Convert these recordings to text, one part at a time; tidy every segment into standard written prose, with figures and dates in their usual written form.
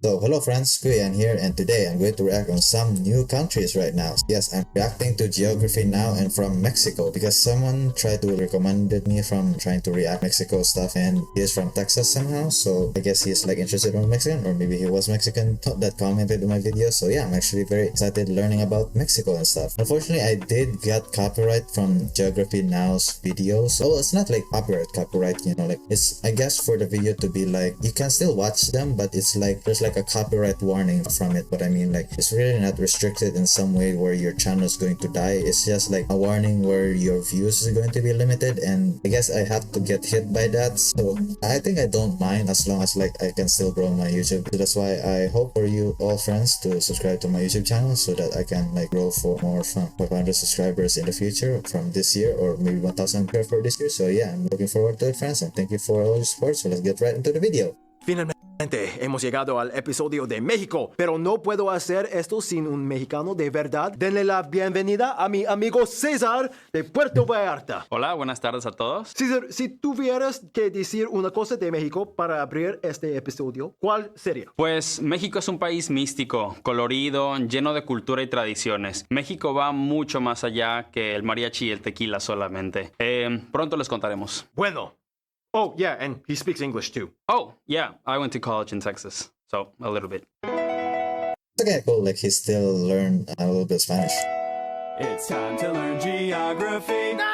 So hello friends, Kuyan here, and today I'm going to react on some new countries right now. Yes, I'm reacting to Geography Now and from Mexico because someone tried to recommended me from trying to react Mexico stuff, and he is from Texas somehow, so I guess he's like interested in Mexican, or maybe he was Mexican that commented on my video. So yeah, I'm actually very excited learning about Mexico and stuff. Unfortunately, I did get copyright from Geography Now's videos. Oh, it's not like copyright, like it's, I guess, for the video to be like, you can still watch them, but it's like there's like a copyright warning from it. But I mean, like, it's really not restricted in some way where your channel is going to die. It's just like a warning where your views is going to be limited, and I guess I have to get hit by that. So I think I don't mind as long as like I can still grow my YouTube. So that's why I hope for you all friends to subscribe to my YouTube channel so that I can like grow for more from 500 subscribers in the future from this year, or maybe 1000 for this year. So yeah, I'm looking forward to it, friends, and thank you for all your support. So let's get right into the video. Finalmente hemos llegado al episodio de México, pero no puedo hacer esto sin un mexicano de verdad. Denle la bienvenida a mi amigo César de Puerto Vallarta. Hola, buenas tardes a todos. César, si tuvieras que decir una cosa de México para abrir este episodio, ¿cuál sería? Pues México es un país místico, colorido, lleno de cultura y tradiciones. México va mucho más allá que el mariachi y el tequila solamente. Pronto les contaremos. Bueno. Oh, yeah, and he speaks English too. Oh, yeah, I went to college in Texas, so a little bit. It's okay, cool, like he still learned a little bit Spanish. It's time to learn geography now!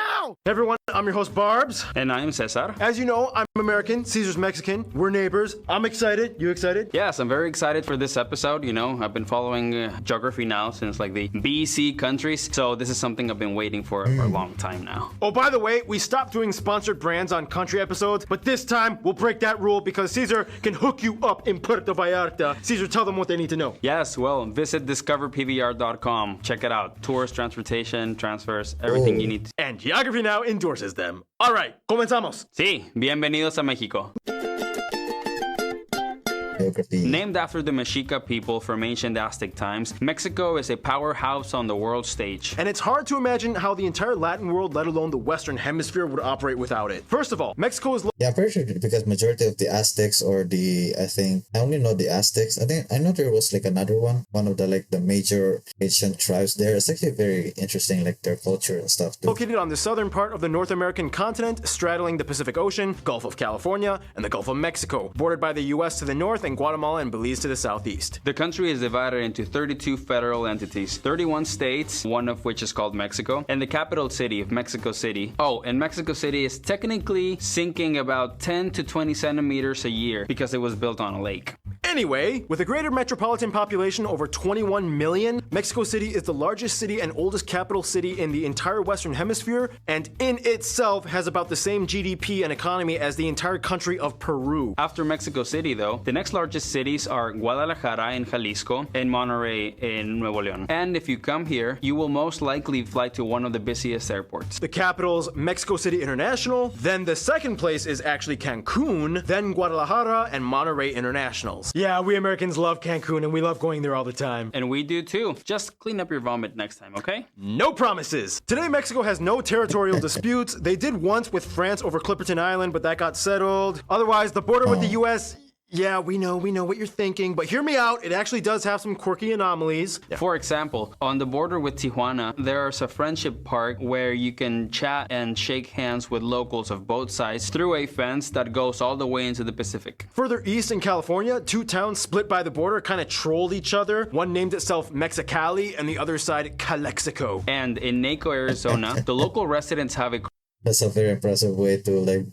Hey everyone, I'm your host Barbs. And I'm Cesar. As you know, I'm American, Caesar's Mexican, we're neighbors. I'm excited. You excited? Yes, I'm very excited for this episode. You know, I've been following Geography Now since like the BC countries, so this is something I've been waiting for a long time now. Oh, by the way, we stopped doing sponsored brands on country episodes, but this time we'll break that rule because Caesar can hook you up in Puerto Vallarta. Caesar, tell them what they need to know. Yes, well, visit discoverpvr.com. Check it out. Tours, transportation, transfers, everything you need. And Geography Now endorses them. All right, comenzamos. Sí, bienvenidos a México. Geography. Named after the Mexica people from ancient Aztec times, Mexico is a powerhouse on the world stage. And it's hard to imagine how the entire Latin world, let alone the Western Hemisphere, would operate without it. First of all, Mexico is... Yeah, I'm pretty sure because majority of the Aztecs, or I only know the Aztecs. I know there was like another one of the like the major ancient tribes there. It's actually very interesting, like their culture and stuff too. Located on the southern part of the North American continent, straddling the Pacific Ocean, Gulf of California, and the Gulf of Mexico, bordered by the US to the north and Guatemala and Belize to the southeast. The country is divided into 32 federal entities, 31 states, one of which is called Mexico, and the capital city of Mexico City. Oh, and Mexico City is technically sinking about 10 to 20 centimeters a year because it was built on a lake. Anyway, with a greater metropolitan population over 21 million, Mexico City is the largest city and oldest capital city in the entire Western Hemisphere, and in itself has about the same GDP and economy as the entire country of Peru. After Mexico City, though, the next largest cities are Guadalajara in Jalisco and Monterrey in Nuevo León. And if you come here, you will most likely fly to one of the busiest airports. The capital's Mexico City International, then the second place is actually Cancun, then Guadalajara and Monterrey Internationals. Yeah, we Americans love Cancun and we love going there all the time. And we do too. Just clean up your vomit next time, okay? No promises! Today, Mexico has no territorial disputes. They did once with France over Clipperton Island, but that got settled. Otherwise, the border with the US... Yeah, we know what you're thinking, but hear me out, it actually does have some quirky anomalies. Yeah. For example, on the border with Tijuana, there's a friendship park where you can chat and shake hands with locals of both sides through a fence that goes all the way into the Pacific. Further east in California, two towns split by the border kind of trolled each other. One named itself Mexicali and the other side Calexico. And in Naco, Arizona, the local residents have a That's a very impressive way to like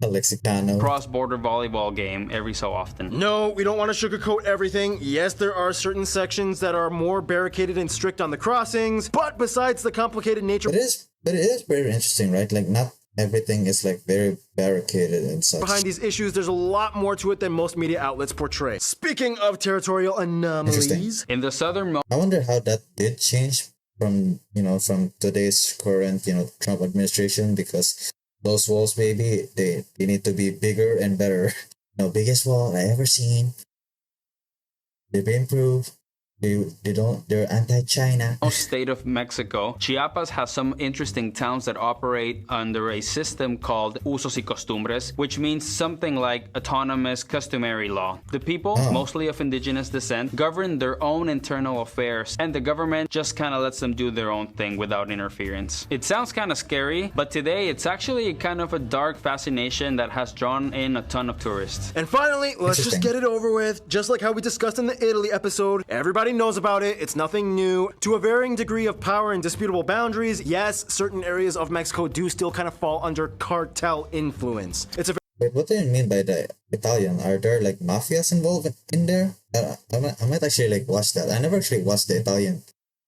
a Lexicano cross-border volleyball game every so often. No, we don't want to sugarcoat everything. Yes, there are certain sections that are more barricaded and strict on the crossings, but besides the complicated nature... But it is very interesting, right? Like, not everything is like very barricaded and such. Behind these issues, there's a lot more to it than most media outlets portray. Speaking of territorial anomalies... In the southern... I wonder how that did change from today's current, Trump administration, because those walls, baby, they need to be bigger and better. Biggest wall I ever seen. They've improved. they're anti-China. State of Mexico, Chiapas has some interesting towns that operate under a system called usos y costumbres, which means something like autonomous customary law. The people, mostly of indigenous descent, govern their own internal affairs, and the government just kind of lets them do their own thing without interference. It sounds kind of scary, but today it's actually kind of a dark fascination that has drawn in a ton of tourists. And finally, let's just get it over with. Just like how we discussed in the Italy episode, everybody knows about it. It's nothing new. To a varying degree of power and disputable boundaries, yes, certain areas of Mexico do still kind of fall under cartel influence. It's a Wait, what do you mean by the Italian? Are there like mafias involved in there? I might actually like watch that. I never actually watched the Italian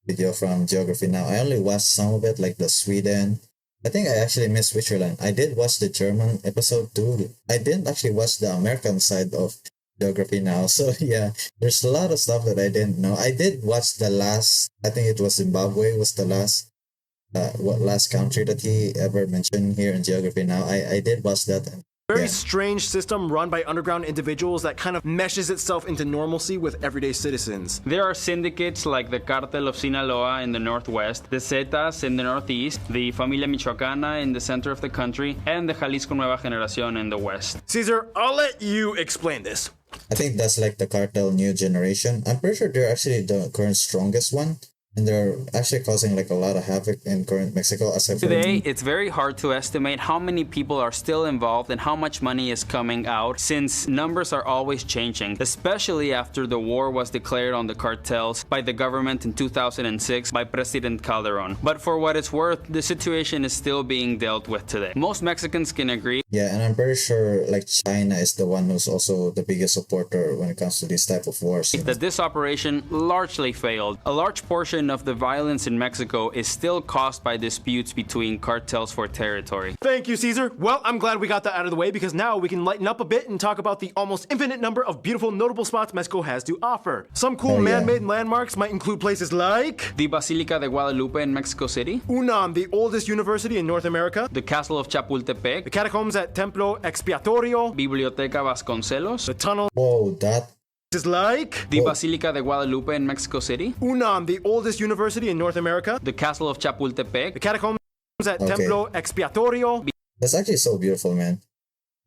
video from Geography Now. I only watched some of it, like the Sweden. I think I actually missed Switzerland. I did watch the German episode too. I didn't actually watch the American side of Geography Now. So yeah, there's a lot of stuff that I didn't know. I did watch the last, I think it was Zimbabwe was the last country that he ever mentioned here in Geography Now. I did watch that. very strange system run by underground individuals that kind of meshes itself into normalcy with everyday citizens. There are syndicates like the Cartel of Sinaloa in the northwest, the Zetas in the northeast, the Familia Michoacana in the center of the country, and the Jalisco Nueva Generación in the west. Caesar, I'll let you explain this. I think that's like the cartel new generation. I'm pretty sure they're actually the current strongest one. And they're actually causing like a lot of havoc in current Mexico. Today, it's very hard to estimate how many people are still involved and how much money is coming out, since numbers are always changing, especially after the war was declared on the cartels by the government in 2006 by President Calderon. But for what it's worth, the situation is still being dealt with today. Most Mexicans can agree. Yeah, and I'm pretty sure like China is the one who's also the biggest supporter when it comes to these type of wars. That this operation largely failed. A large portion of the violence in Mexico is still caused by disputes between cartels for territory. Thank you, Caesar. Well, I'm glad we got that out of the way because now we can lighten up a bit and talk about the almost infinite number of beautiful, notable spots Mexico has to offer. Some cool man-made landmarks might include places like the Basilica de Guadalupe in Mexico City, UNAM, the oldest university in North America, the Castle of Chapultepec, the catacombs at Templo Expiatorio, Biblioteca Vasconcelos, the tunnel. Whoa, that is like the Basilica de Guadalupe in Mexico City, UNAM, the oldest university in North America, the Castle of Chapultepec, the catacombs at Templo Expiatorio. That's actually so beautiful, man.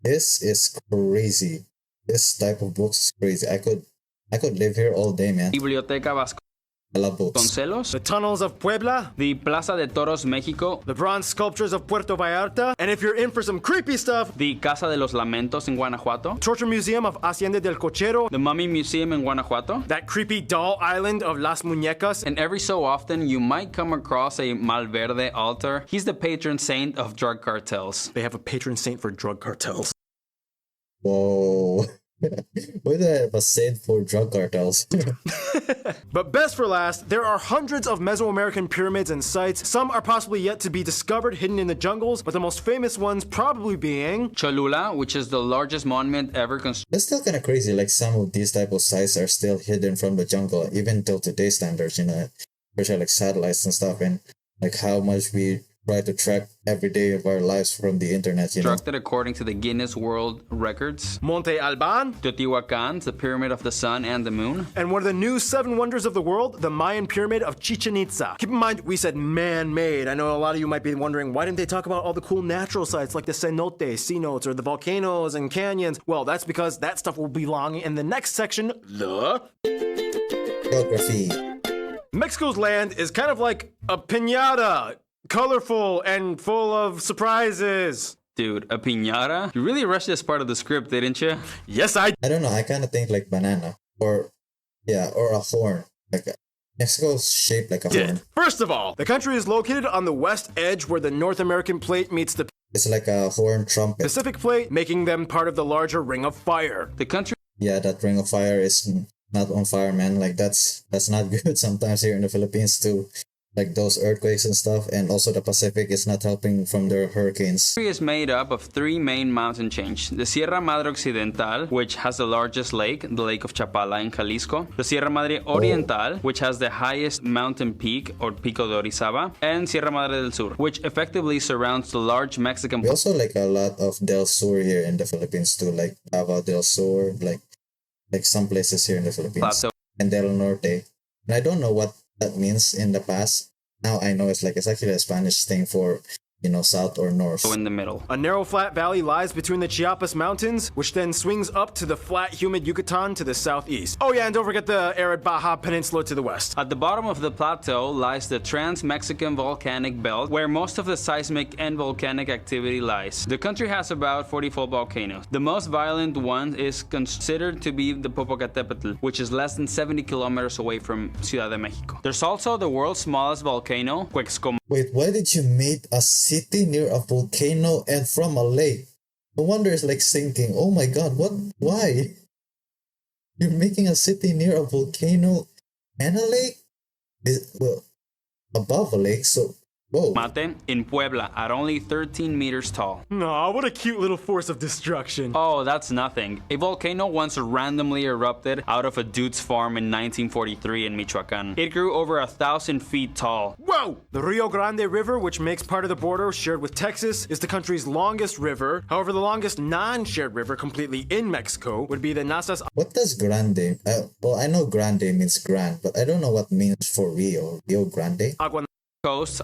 This is crazy. This type of books is crazy. I could live here all day, man. Biblioteca I love books. Vasconcelos, The tunnels of Puebla, the Plaza de Toros Mexico, the bronze sculptures of Puerto Vallarta, and if you're in for some creepy stuff, the Casa de los Lamentos in Guanajuato, Torture Museum of Hacienda del Cochero, the Mummy Museum in Guanajuato, that creepy doll island of Las Muñecas, and every so often you might come across a Malverde altar. He's the patron saint of drug cartels. They have a patron saint for drug cartels. Whoa. Why do I have a saint for drug cartels? But best for last, there are hundreds of Mesoamerican pyramids and sites. Some are possibly yet to be discovered, hidden in the jungles, but the most famous ones probably being Cholula, which is the largest monument ever constructed. That's still kind of crazy. Like some of these type of sites are still hidden from the jungle, even till today's standards. You know, especially like satellites and stuff, and like how much we try to track every day of our lives from the internet. You know, Constructed according to the Guinness World Records. Monte Alban, Teotihuacan, the Pyramid of the Sun and the Moon. and one of the new 7 wonders of the world, the Mayan Pyramid of Chichen Itza. Keep in mind, we said man-made. I know a lot of you might be wondering, why didn't they talk about all the cool natural sites like the cenotes, cenotes, or the volcanoes and canyons? Well, that's because that stuff will belong in the next section, the geography. Mexico's land is kind of like a piñata, colorful and full of surprises. Dude, a piñata? You really rushed this part of the script, didn't you? Yes, I I don't know. I kind of think like banana or a horn. Like Mexico's shaped like a horn. did. First of all, the country is located on the west edge where the North American plate meets the It's like a horn trumpet. Pacific plate, making them part of the larger Ring of Fire. The country Yeah, that ring of fire is not on fire, man. Like that's not good sometimes here in the Philippines too. Like those earthquakes and stuff, and also the Pacific is not helping from their hurricanes. is made up of 3 main mountain chains. The Sierra Madre Occidental, which has the largest lake, the Lake of Chapala in Jalisco. The Sierra Madre Oriental, which has the highest mountain peak, or Pico de Orizaba. And Sierra Madre del Sur, which effectively surrounds the large Mexican We also like a lot of Del Sur here in the Philippines too, like Davao del Sur, like some places here in the Philippines, plateau. and Del Norte. And I don't know what that means in the past. Now I know it's actually a Spanish thing for, south or north. In the middle. A narrow flat valley lies between the Chiapas Mountains, which then swings up to the flat, humid Yucatan to the southeast. Oh yeah, and don't forget the arid Baja Peninsula to the west. At the bottom of the plateau lies the Trans-Mexican Volcanic Belt, where most of the seismic and volcanic activity lies. The country has about 44 volcanoes. The most violent one is considered to be the Popocatépetl, which is less than 70 kilometers away from Ciudad de Mexico. There's also the world's smallest volcano, Cuexcom. Wait, why did you make a city near a volcano and from a lake? No wonder it's like sinking. Oh my god, what? Why? You're making a city near a volcano and a lake? Well, above a lake, so... Whoa. Mate in Puebla at only 13 meters tall. Aw, what a cute little force of destruction. Oh, that's nothing. A volcano once randomly erupted out of a dude's farm in 1943 in Michoacan. It grew over 1,000 feet tall. Whoa! The Rio Grande River, which makes part of the border shared with Texas, is the country's longest river. However, the longest non-shared river completely in Mexico would be the Nazas. What does grande? Well, I know grande means grand, but I don't know what means for Rio. Rio Grande? Agua. Coasts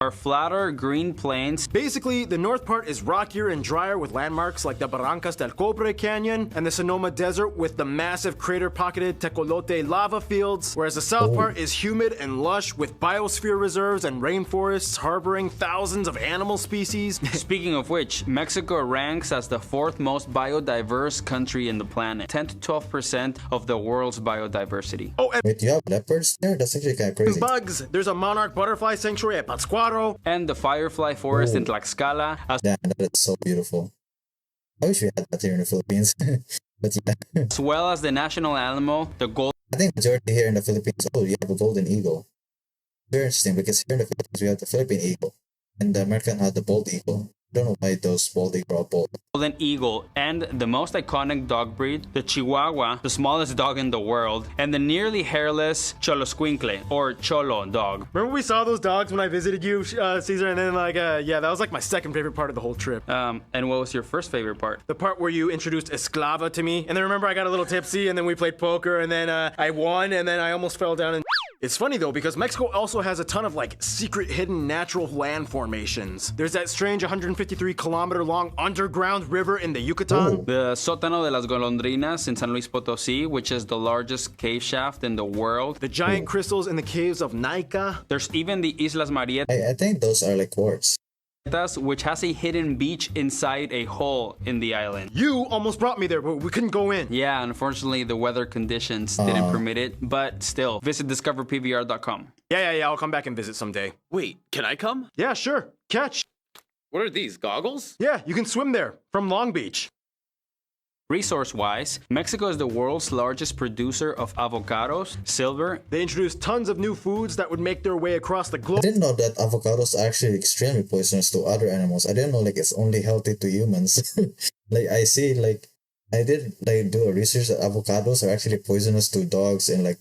are flatter green plains. Basically, the north part is rockier and drier with landmarks like the Barrancas del Cobre Canyon and the Sonoma Desert with the massive crater-pocketed Tecolote lava fields, whereas the south part is humid and lush with biosphere reserves and rainforests harboring thousands of animal species. Speaking of which, Mexico ranks as the fourth most biodiverse country in the planet, 10 to 12% of the world's biodiversity. Oh, and Wait, you have leopards there? That's actually kind of crazy. bugs. There's a monarch butterfly sanctuary at Pátzcuaro. And the Firefly Forest in Tlaxcala, as Damn, that is so beautiful. I wish we had that here in the Philippines. But yeah. well as the national animal, the gold. I think majority here in the Philippines, you have a golden eagle. Very interesting because here in the Philippines we have the Philippine eagle. And the American had the bald eagle. I don't know why those bald eagle are bald. Golden eagle, and the most iconic dog breed, the Chihuahua, the smallest dog in the world, and the nearly hairless Choloscuincle, or Cholo dog. Remember we saw those dogs when I visited you, Caesar, and then yeah, that was like my second favorite part of the whole trip. And what was your first favorite part? The part where you introduced Esclava to me, and then remember I got a little tipsy, and then we played poker, and then I won, and then I almost fell down and... It's funny though, because Mexico also has a ton of like secret hidden natural land formations. There's that strange 153 kilometer long underground river in the Yucatan. The Sótano de las Golondrinas in San Luis Potosí, which is the largest cave shaft in the world. The giant crystals in the caves of Naica. There's even the Islas Marietas, I think those are like quartz. which has a hidden beach inside a hole in the island. You almost brought me there, but we couldn't go in. Yeah, unfortunately the weather conditions didn't permit it, but still, visit discoverpbr.com. Yeah, I'll come back and visit someday. Wait, can I come? Yeah, sure. Catch. What are these, goggles? Yeah, you can swim there from Long Beach. Resource-wise, Mexico is the world's largest producer of avocados, silver. They introduced tons of new foods that would make their way across the I globe. didn't know that avocados are actually extremely poisonous to other animals. I didn't know like it's only healthy to humans. Like I see I did do a research that avocados are actually poisonous to dogs and like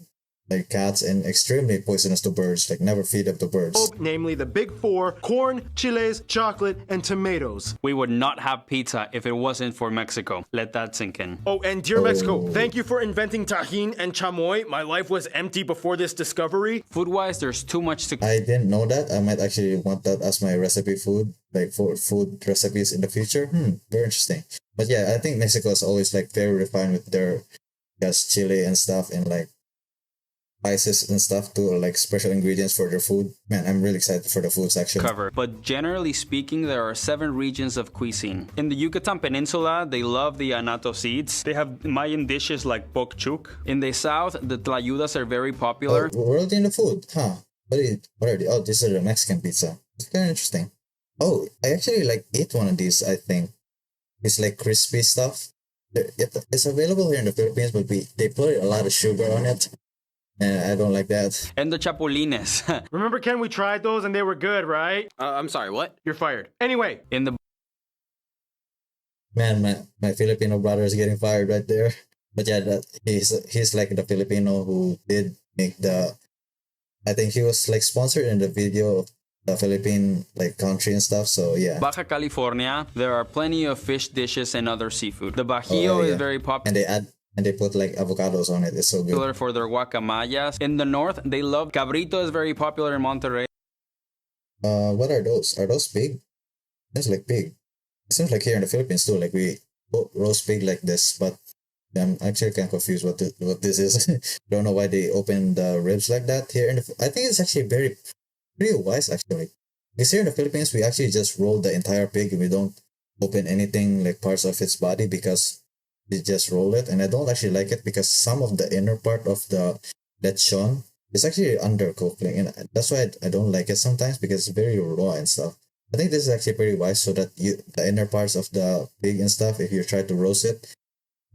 cats and extremely poisonous to birds. Like never feed them to birds. Namely the big four: corn, chiles, chocolate, and tomatoes. We would not have pizza if it wasn't for Mexico. Let that sink in. Oh, and dear Mexico, thank you for inventing tajin and chamoy. My life was empty before this discovery. Food-wise, there's too much to... I didn't know that. I might actually want that as my recipe food, like for food recipes in the future. Very interesting. But yeah, I think Mexico is always like very refined with their chili and stuff and like spices and stuff too, like special ingredients for their food. Man, I'm really excited for the food section. cover. But generally speaking, there are 7 regions of cuisine. In the Yucatan Peninsula, they love the anato seeds. They have Mayan dishes like pokchuk. In the south, the tlayudas are very popular. We're already in the food, huh? What are they? Oh, this is a Mexican pizza. It's very interesting. Oh, I actually ate one of these, I think. It's like crispy stuff. It's available here in the Philippines, but they put a lot of sugar on it. And I don't like that. And the chapulines. Remember, Ken, we tried those and they were good, right? I'm sorry, what? You're fired. Anyway, In the Man, my Filipino brother is getting fired right there. But yeah, he's like the Filipino who did make I think he was like sponsored in the video of the Philippine country and stuff. So yeah. Baja California, there are plenty of fish dishes and other seafood. The bajillo is very popular. And and they put like avocados on it. It's so good. Popular for their guacamayas. In the north, they love cabrito is very popular in Monterrey. What are those? Are those pig? It's like pig. It seems like here in the Philippines too, like we roast pig like this, but I'm actually kind of confused what this is. Don't know why they open the ribs like that here. I think it's actually pretty wise actually. Because here in the Philippines, we actually just roll the entire pig and we don't open anything like parts of its body because we just roll it. And I don't actually like it because some of the inner part of the lechon is actually undercooked. Like, and that's why I don't like it sometimes because it's very raw and stuff. I think this is actually pretty wise so that the inner parts of the pig and stuff, if you try to roast it,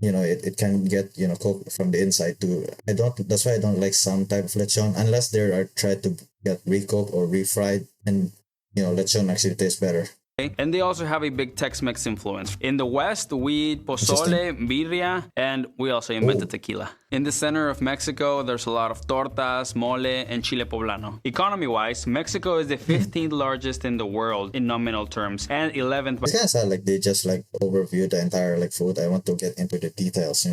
it can get, cooked from the inside too. That's why I don't like some type of lechon unless they are tried to get recooked or refried and, lechon actually tastes better. And they also have a big Tex-Mex influence. In the West, we eat pozole, birria, and we also invented tequila. In the center of Mexico, there's a lot of tortas, mole, and chile poblano. Economy-wise, Mexico is the 15th largest in the world in nominal terms, and 11th. It's kind of sad, like they just like overview the entire like food. I want to get into the details,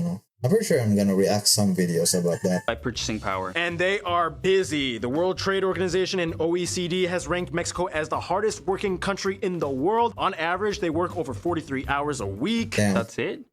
I'm pretty sure I'm gonna react some videos about that. By purchasing power. And they are busy. The World Trade Organization and OECD has ranked Mexico as the hardest working country in the world. On average, they work over 43 hours a week. Damn. That's it?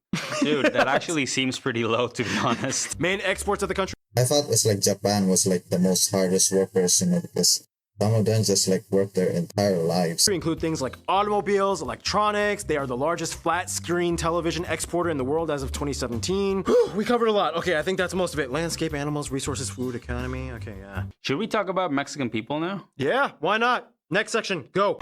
Dude, that actually seems pretty low, to be honest. Main exports of the country. I thought it's like Japan was like the most hardest workers, because some of them just like work their entire lives. Include things like automobiles, electronics. They are the largest flat screen television exporter in the world as of 2017. We covered a lot. Okay, I think that's most of it. Landscape, animals, resources, food, economy. Okay, yeah. Should we talk about Mexican people now? Yeah, why not? Next section, go.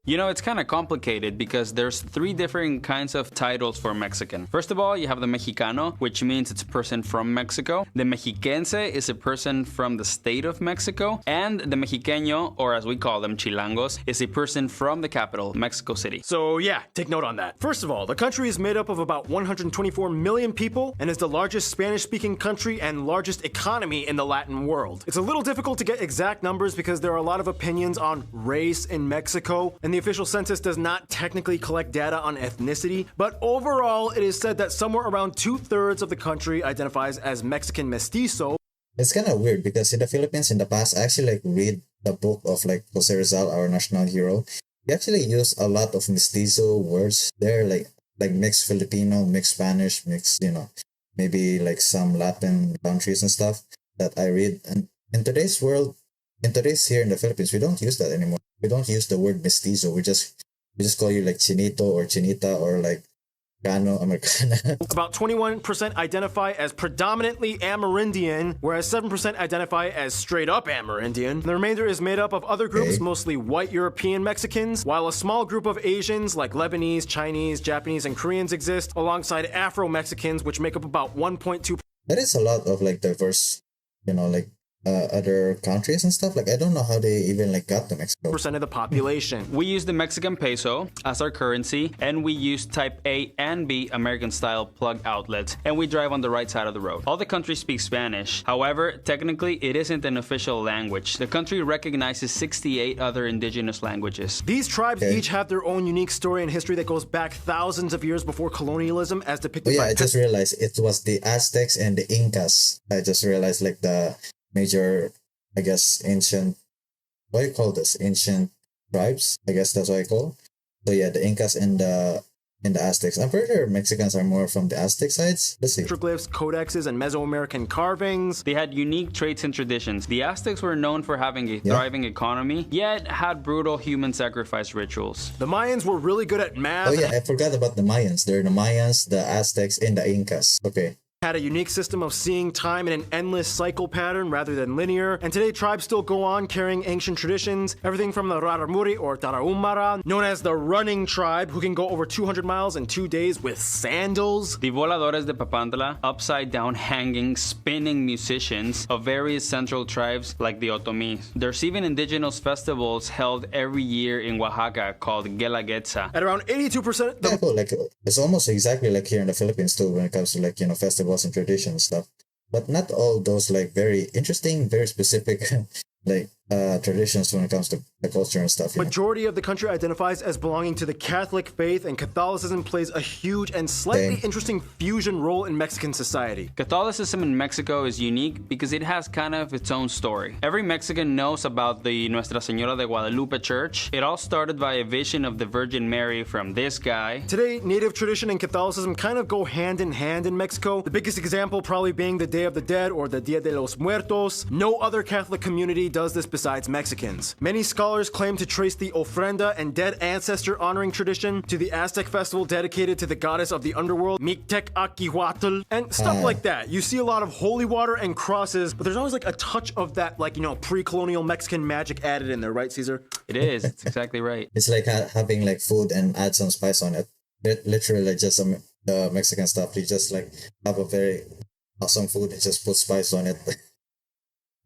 It's kind of complicated because there's 3 different kinds of titles for Mexican. First of all, you have the Mexicano, which means it's a person from Mexico. The Mexiquense is a person from the state of Mexico. And the Mexiqueño, or as we call them, Chilangos, is a person from the capital, Mexico City. So yeah, take note on that. First of all, the country is made up of about 124 million people and is the largest Spanish-speaking country and largest economy in the Latin world. It's a little difficult to get exact numbers because there are a lot of opinions on race in Mexico, and the official census does not technically collect data on ethnicity, but overall it is said that somewhere around 2/3 of the country identifies as Mexican mestizo. It's kind of weird because in the Philippines in the past, I actually like read the book of like Jose Rizal, our national hero. He actually used a lot of mestizo words there, like mixed Filipino, mixed Spanish, mixed, maybe like some Latin countries and stuff that I read. And in today's world, here in the Philippines, we don't use that anymore. We don't use the word mestizo. We just call you like chinito or chinita or like Gano, Americana. About 21% identify as predominantly Amerindian, whereas 7% identify as straight up Amerindian. The remainder is made up of other groups, mostly white European Mexicans, while a small group of Asians like Lebanese, Chinese, Japanese, and Koreans exist, alongside Afro-Mexicans, which make up about 1.2%. That is a lot of like diverse, other countries and stuff. Like, I don't know how they even like got to Mexico. Of the population. We use the Mexican peso as our currency, and we use type A and B American style plug outlets, and we drive on the right side of the road. All the countries speak Spanish. However, technically it isn't an official language. The country recognizes 68 other indigenous languages. These tribes each have their own unique story and history that goes back thousands of years before colonialism, as depicted by... I just realized it was the Aztecs and the Incas. I just realized like the major, I guess, ancient, what do you call this? Ancient tribes? I guess that's what I call. So yeah, the Incas and the Aztecs. I'm pretty sure Mexicans are more from the Aztec sides. Let's see. Petroglyphs, codexes, and Mesoamerican carvings. They had unique traits and traditions. The Aztecs were known for having a thriving economy, yet had brutal human sacrifice rituals. The Mayans were really good at math. Oh yeah, I forgot about the Mayans. There are the Mayans, the Aztecs, and the Incas. Okay. Had a unique system of seeing time in an endless cycle pattern rather than linear, and today tribes still go on carrying ancient traditions, everything from the Raramuri or Tarahumara, known as the running tribe, who can go over 200 miles in 2 days with sandals. The Voladores de Papantla, upside down hanging, spinning musicians of various central tribes like the Otomís. There's even indigenous festivals held every year in Oaxaca called Guelaguetza. At around 82%... Yeah, cool. Like, it's almost exactly like here in the Philippines too when it comes to like, festivals and tradition stuff, but not all those like very interesting, very specific like traditions when it comes to the culture and stuff. Majority of the country identifies as belonging to the Catholic faith, and Catholicism plays a huge and slightly interesting fusion role in Mexican society. Catholicism in Mexico is unique because it has kind of its own story. Every Mexican knows about the Nuestra Señora de Guadalupe church. It all started by a vision of the Virgin Mary from this guy. Today, native tradition and Catholicism kind of go hand in hand in Mexico. The biggest example probably being the Day of the Dead or the Dia de los Muertos. No other Catholic community does this besides Mexicans. Many scholars claim to trace the ofrenda and dead ancestor honoring tradition to the Aztec festival dedicated to the goddess of the underworld, Mictecacihuatl, and stuff like that. You see a lot of holy water and crosses, but there's always like a touch of that, like, you know, pre-colonial Mexican magic added in there, right, Caesar? It is. It's exactly right. It's like having like food and add some spice on it. Literally, like just some Mexican stuff. You just like have a very awesome food and just put spice on it.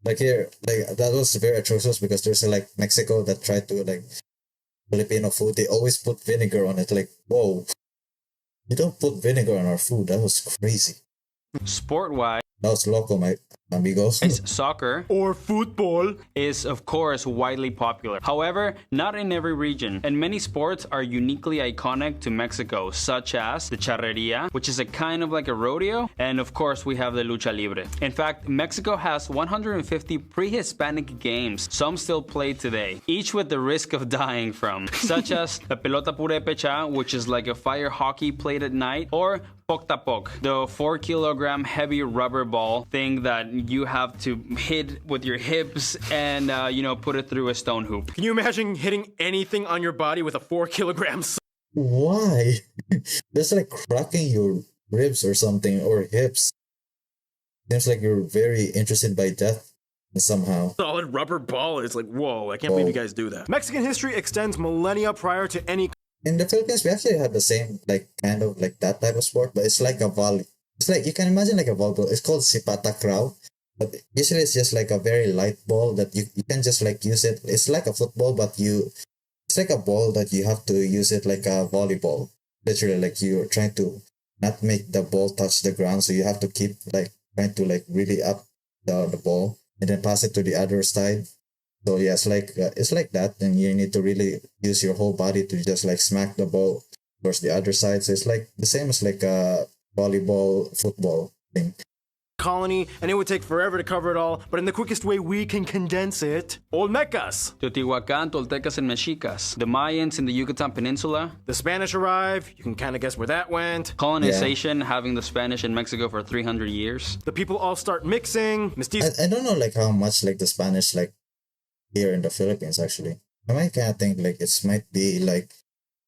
Like here, like that was very atrocious because there's like Mexico that tried to like Filipino food. They always put vinegar on it. Like, whoa, you don't put vinegar on our food. That was crazy. Sport-wise, That was local, my amigos. soccer Or football. is of course widely popular. However, not in every region, and many sports are uniquely iconic to Mexico, such as the charreria, which is a kind of like a rodeo, and of course we have the lucha libre. In fact, Mexico has 150 pre-Hispanic games, some still played today, each with the risk of dying from, such as the pelota purepecha, which is like a fire hockey played at night, or Pok-tapok, the 4-kilogram heavy rubber ball thing that you have to hit with your hips and, put it through a stone hoop. Can you imagine hitting anything on your body with a 4-kilogram Why? That's like cracking your ribs or something, or hips. Seems like you're very interested by death somehow. solid rubber ball? It's like, whoa, I can't believe you guys do that. Mexican history extends millennia prior to any In the Philippines, we actually have the same, like, kind of like that type of sport, but it's like a volley. It's like, you can imagine like a volleyball. It's called sipatakraw, but usually it's just like a very light ball that you can just like use it. It's like a football, but it's like a ball that you have to use it like a volleyball. Literally, like you're trying to not make the ball touch the ground, so you have to keep like trying to like really up the ball and then pass it to the other side. So yeah, it's like that, and you need to really use your whole body to just like smack the ball towards the other side. So it's like the same as like a volleyball, football thing. colony, and it would take forever to cover it all, but in the quickest way we can condense it, Olmecas. Teotihuacan, Toltecas, and Mexicas. The Mayans in the Yucatan Peninsula. The Spanish arrive, you can kind of guess where that went. Colonization, having the Spanish in Mexico for 300 years. The people all start mixing, mestizo. I don't know like how much like the Spanish like here in the Philippines actually. I might kind of think like it might be like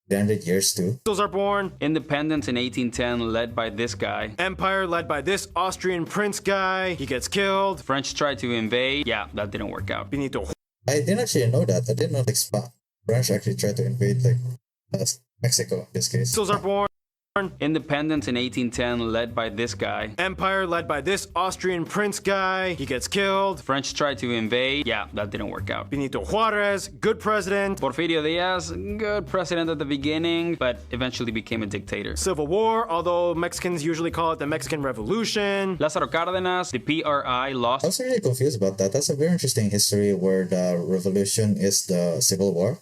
300 years too. Are born. Independence in 1810, led by this guy. Empire led by this Austrian prince guy. He gets killed. French tried to invade. Yeah, that didn't work out. Benito. I didn't actually know that. I didn't know like French actually tried to invade like Mexico in this case. Are born. Independence in 1810, led by this guy. Empire led by this Austrian prince guy. He gets killed. French tried to invade. Yeah, that didn't work out. Benito Juarez, good president. Porfirio Diaz, good president at the beginning, but eventually became a dictator. Civil War, although Mexicans usually call it the Mexican Revolution. Lázaro Cárdenas, the PRI I lost. was really confused about that. That's a very interesting history where the revolution is the Civil War.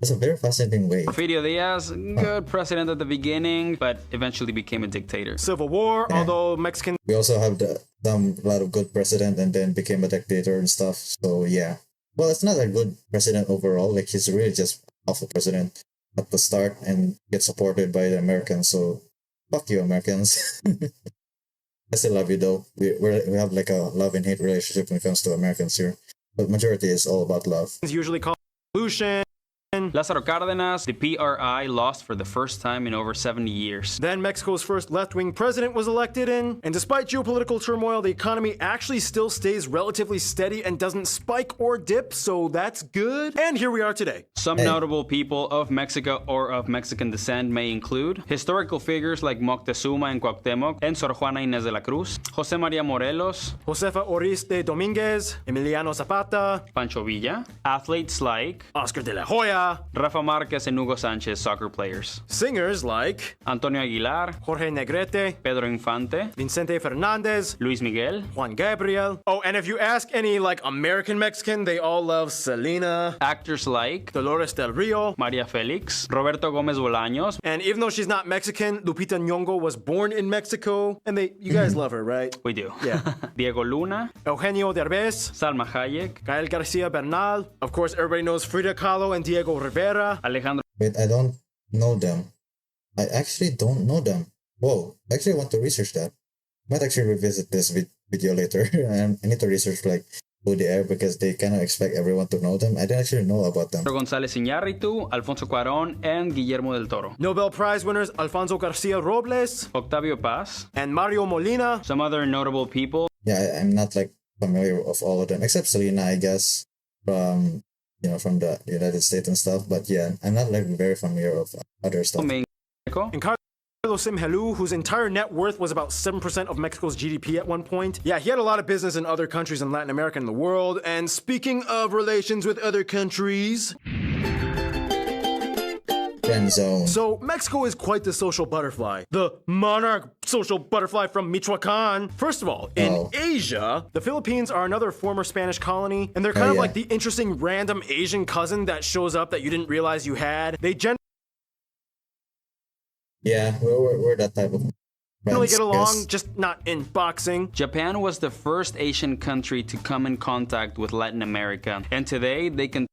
That's a very fascinating way. Porfirio Diaz, good president at the beginning, but eventually became a dictator. Civil War, although Mexicans We also have a lot of good president and then became a dictator and stuff. So yeah. Well, it's not a good president overall. Like he's really just awful president at the start and gets supported by the Americans. So fuck you, Americans. I still love you though. We have like a love and hate relationship when it comes to Americans here. But majority is all about love. usually call revolution. Lázaro Cárdenas, the PRI lost for the first time in over 70 years. Then Mexico's first left-wing president was elected in, and despite geopolitical turmoil, the economy actually still stays relatively steady and doesn't spike or dip, so that's good. And here we are today. Some notable people of Mexico or of Mexican descent may include historical figures like Moctezuma and Cuauhtémoc and Sor Juana Inés de la Cruz, José María Morelos, Josefa Oriste Domínguez, Emiliano Zapata, Pancho Villa, athletes like Oscar de la Hoya, Shakira, Rafa Marquez and Hugo Sanchez, soccer players. singers like Antonio Aguilar, Jorge Negrete, Pedro Infante, Vicente Fernandez, Luis Miguel, Juan Gabriel. Oh, and if you ask any like American Mexican, they all love Selena, actors like Dolores Del Rio. Maria Felix, Roberto Gomez Bolaños. And even though she's not Mexican, Lupita Nyong'o was born in Mexico. And you guys love her, right? We do. Yeah. Diego Luna, Eugenio Derbez, Salma Hayek, Gael Garcia Bernal. Of course, everybody knows Frida Kahlo and Diego Rivera. Alejandro Wait, I don't know them. I actually don't know them. Whoa, I actually want to research that. Might actually revisit this video later. I need to research like who they are because they kind of expect everyone to know them. I didn't actually know about them. González Iñárritu, Alfonso Cuarón, and Guillermo del Toro. Nobel Prize winners Alfonso Garcia Robles Octavio Paz. and Mario Molina. Some other notable people. Yeah, I'm not like familiar of all of them except Selena, I guess, from from the United States and stuff. But yeah, I'm not like very familiar of other stuff. And Carlos Simhelu, whose entire net worth was about 7% of Mexico's GDP at one point. Yeah, he had a lot of business in other countries in Latin America and the world. And speaking of relations with other countries, Friend zone. so Mexico is quite the social butterfly. The monarch social butterfly from Michoacan. First of all, in Asia, the Philippines are another former Spanish colony, and they're kind of yeah. like the interesting random Asian cousin that shows up that you didn't realize you had. They Yeah, we're that type of generally friends, get along, yes. just not in boxing. Japan was the first Asian country to come in contact with Latin America, and today they can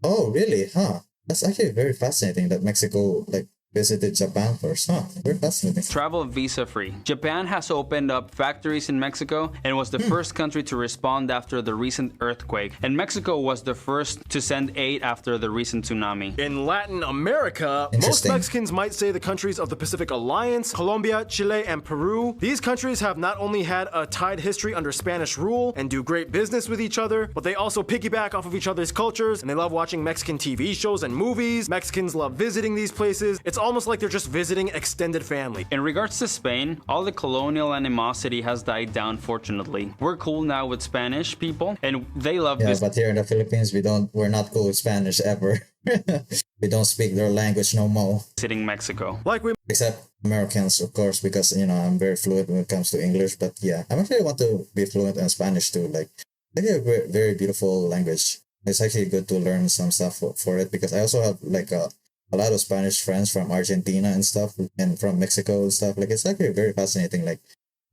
Oh, really? Huh? That's actually very fascinating that Mexico like visited Japan first. Huh? Very fascinating. travel visa-free. Japan has opened up factories in Mexico and was the first country to respond after the recent earthquake. And Mexico was the first to send aid after the recent tsunami. In Latin America, most Interesting. Mexicans might say the countries of the Pacific Alliance, Colombia, Chile, and Peru. These countries have not only had a tied history under Spanish rule and do great business with each other, but they also piggyback off of each other's cultures, and they love watching Mexican TV shows and movies. Mexicans love visiting these places. It's almost like they're just visiting extended family. In regards to Spain, all the colonial animosity has died down, fortunately. We're cool now with Spanish people, and they love Yeah, but here in the Philippines, we're not cool with Spanish ever. We don't speak their language no more. visiting Mexico. Like we Except Americans, of course, because I'm very fluent when it comes to English. But yeah, I actually want to be fluent in Spanish too. Like, it's a very, very beautiful language. It's actually good to learn some stuff for it because I also have like a lot of Spanish friends from Argentina and stuff, and from Mexico and stuff. Like, it's actually very fascinating. Like,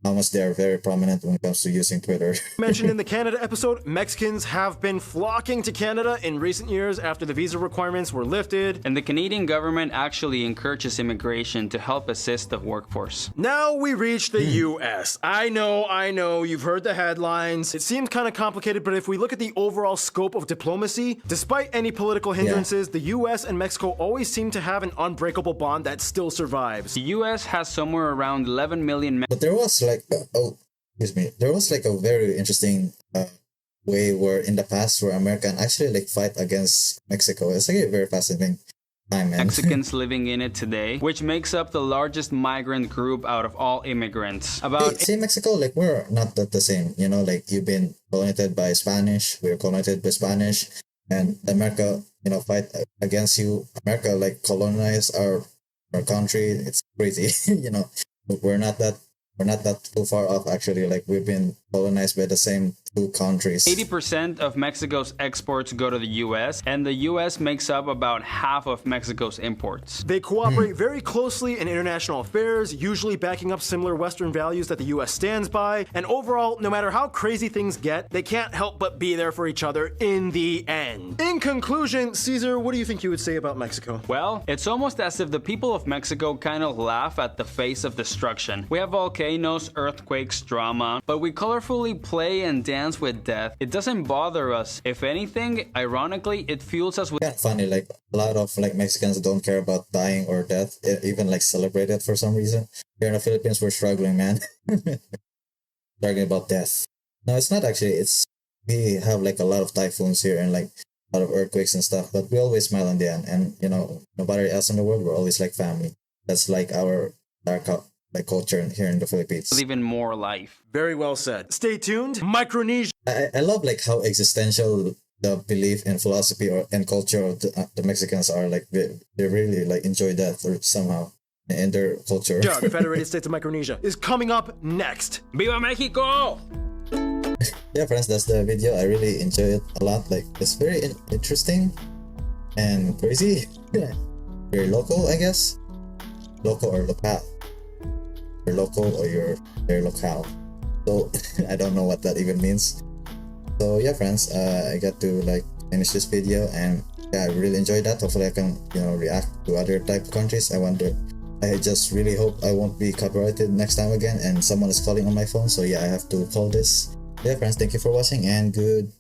how much they are very prominent when it comes to using Twitter. mentioned in the Canada episode, Mexicans have been flocking to Canada in recent years after the visa requirements were lifted. And the Canadian government actually encourages immigration to help assist the workforce. Now we reach the US. I know, you've heard the headlines. It seems kind of complicated, but if we look at the overall scope of diplomacy, despite any political hindrances, the US and Mexico always seem to have an unbreakable bond that still survives. The US has somewhere around 11 million But there was like, there was like a very interesting way where in the past where America can actually like fight against Mexico. It's like a very fascinating time, man. Mexicans living in it today, which makes up the largest migrant group out of all immigrants. Hey, About see, Mexico, like we're not that the same. Like you've been colonized by Spanish, we're colonized by Spanish, and America, fight against you. America like colonized our country. It's crazy, We're not that too far off actually. Like we've been colonized by the same two countries. 80% of Mexico's exports go to the US, and the US makes up about half of Mexico's imports. They cooperate very closely in international affairs, usually backing up similar Western values that the US stands by. And overall, no matter how crazy things get, they can't help but be there for each other in the end. In conclusion, Caesar, what do you think you would say about Mexico? Well, it's almost as if the people of Mexico kind of laugh at the face of destruction. We have volcanoes, earthquakes, drama, but we colorfully play and dance with death. It doesn't bother us. If anything, ironically, it fuels us with Kind of funny, like a lot of like Mexicans don't care about dying or death, even like celebrate it for some reason. Here in the Philippines, we're struggling, man. Struggling about death. No, it's not actually. We have like a lot of typhoons here and like a lot of earthquakes and stuff, but we always smile in the end. And nobody else in the world, we're always like family. That's like our like culture here in the Philippines. even more life. Very well said. Stay tuned. Micronesia. I love like how existential the belief and philosophy or and culture of the Mexicans are like they really like enjoy that or somehow in their culture. Doug, Federated States of Micronesia, is coming up next. Viva Mexico! Yeah, friends, that's the video. I really enjoy it a lot. Like, it's very interesting and crazy. Very local, I guess. Local or locale. You're local or you're very locale. So I don't know what that even means. So yeah, friends, I got to like finish this video, and yeah, I really enjoyed that. Hopefully I can, you know, react to other type of countries. I just really hope I won't be copyrighted next time again and someone is calling on my phone. So yeah, I have to call this. Yeah, friends, thank you for watching and good